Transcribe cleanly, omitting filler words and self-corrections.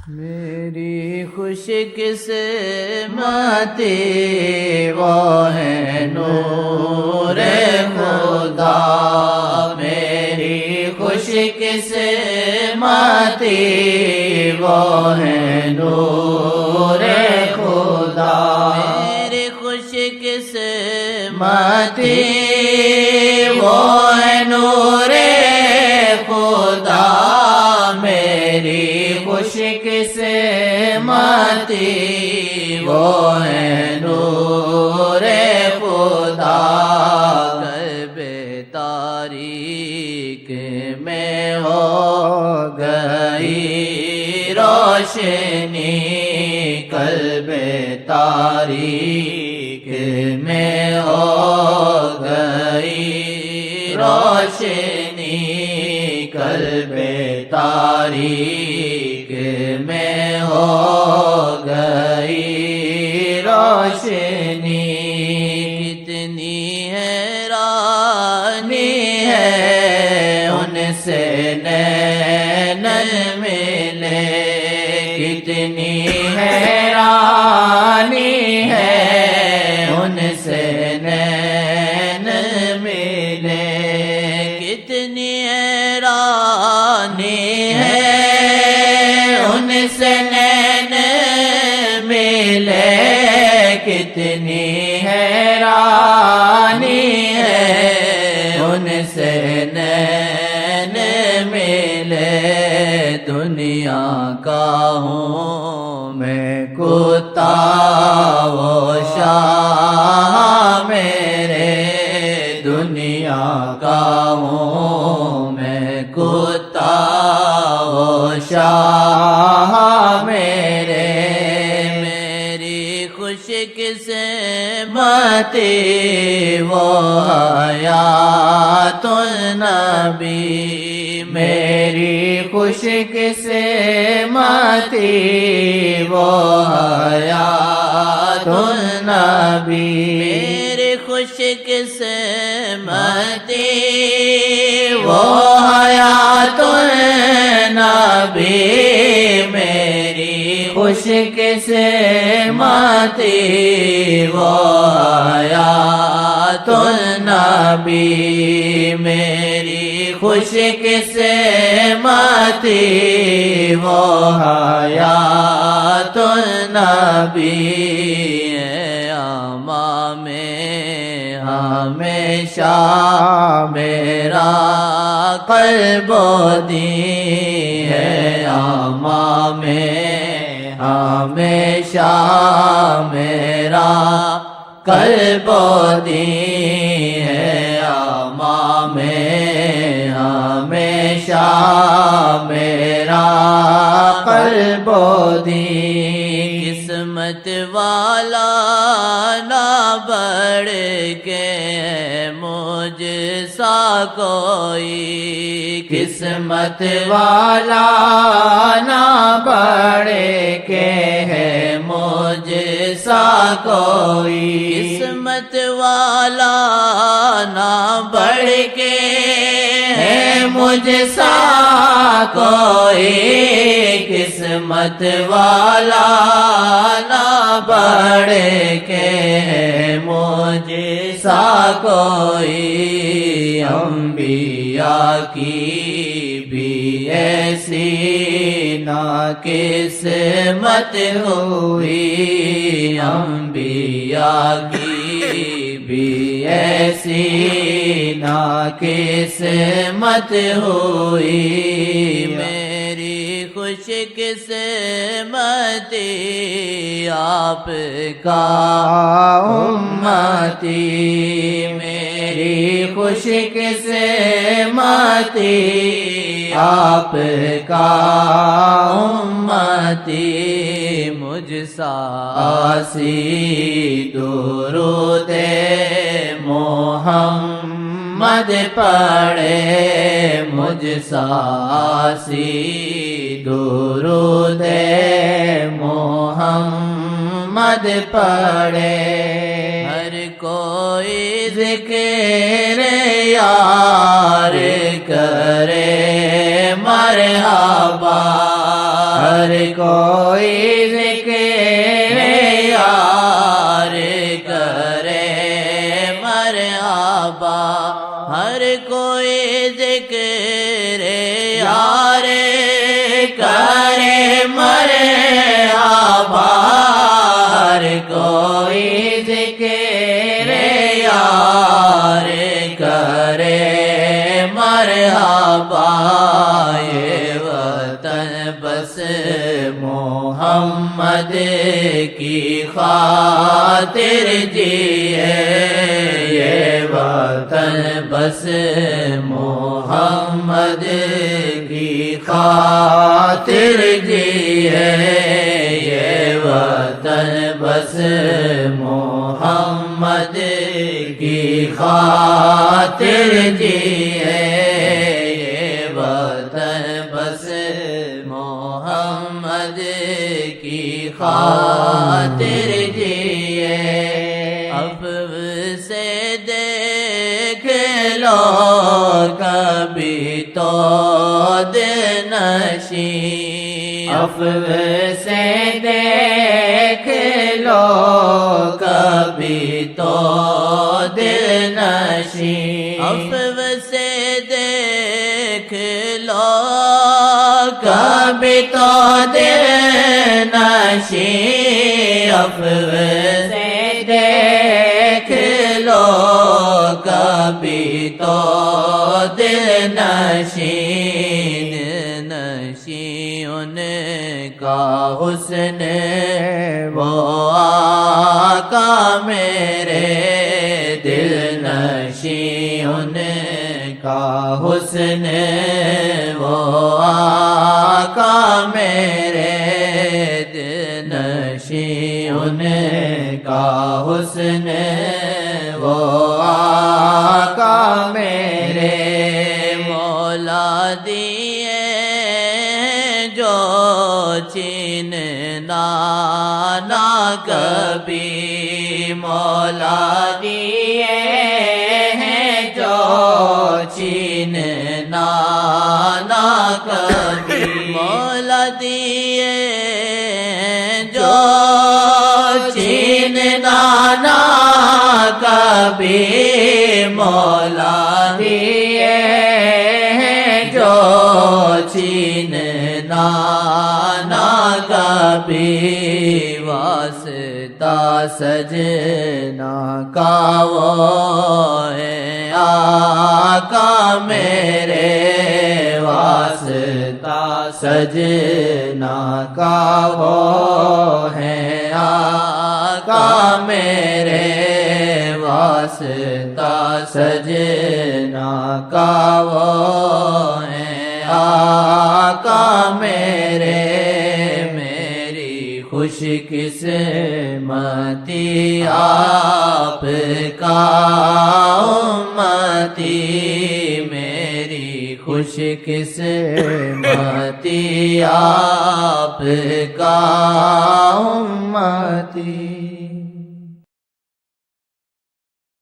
میری خوش قسمتی وہ ہے نور خدا، میری خوش قسمتی وہ ہے نور خدا، میری خوش قسمتی وہ ہے نور خدا، میری خوش قسمتی وہ ہے نور خدا، قلب تاریک میں ہو گئی روشنی، قلب تاریک میں ہو گئی روشنی، قلب تاریک میں ہو گئی روشنی، کتنی حیرانی ہے ان سے نین ملے، کتنی حیرانی ہے ان سے نین ملے، کتنی حیرانی ہے ان سے نین ملے، کتنی حیرانی ہے ان سے نین ملے، دنیا کا ہوں میں کتا وہ شاہ میرے، دنیا کا ہوں میں کتا وہ شاہ میرے، میری خوش قسمتی وہ حیات النبی، میری خوش قسمتی وہ حیات النبی، میری خوش قسمتی وہ حیات النبی، میری خوش قسمتی وہ حیات النبی، میری خوش قسمتی وہ حیات النبی، امام ہمیشہ میرا قلب و دین ہے، امام ہمیشہ میرا قلب و دین ہے، امام ہمیشہ میرا قلب و دین، قسمت والا نہ بڑھ کے مجھ سا کوئی، قسمت والا نہ بڑھ کے ہے مجھ سا کوئی، قسمت والا نہ بڑھ کے ہے مجھ سا کوئی، قسمت والا نہ بڑھ کے ہے مجھ سا کوئی، انبیاء کی بھی ایسی نہ قسمت ہوئی، انبیاء کی بھی ایسی نہ قسمت ہوئی، میری خوش قسمتی آپ کا امتی، میری خوش قسمتی آپ کا امتی، مجھ سا آسی درود محمد پڑھے، مجھ سا آسی درود محمد پڑھے، ہر کوئی ذکر یار کرے مرحبا، ہر کوئی ذکر یار کرے مرحبا، ہر کوئی ذکر یار کرے مرحبا، ہر کوئی ذکر یار کرے مرحبا، یہ وطن بس محمد کی خاطر جیے، یہ وطن بس محمد کی خاطر جیے، یہ وطن بس محمد کی خاطر جیے، یہ وطن بس محمد کی خاطر جیے، عفو سے دیکھ لو کبھی تو دل نشیں، عفو سے دیکھ لو کبھی تو دل نشیں، عفو سے دیکھ لو کبھی تو دل نشیں، عفو سے دیکھ لو کبھی تو دل نشیں، نشیں ان کا حسن وہ آقا میرے، دل نشیں ان کا حسن وہ آقا میرے، دل نشیں ان کا حسن وہ آقا میرے، مولا دیے جو چھیننا نہ کبھی، مولا دیے ہیں جو چھیننا نہ کبھی، مولا دیے جو چھیننا نہ کبھی، مولا دیے جو چھیننا نہ کبھی، واسطہ سجنا کا وہ ہے آقا میرے، واسطہ سجنا کا وہ ہے آقا میرے، واسطہ سجنا کا وہ ہے آقا میرے، میری خوش قسمتی آپ کا امتی، میری خوش قسمتی آپ کا امتی۔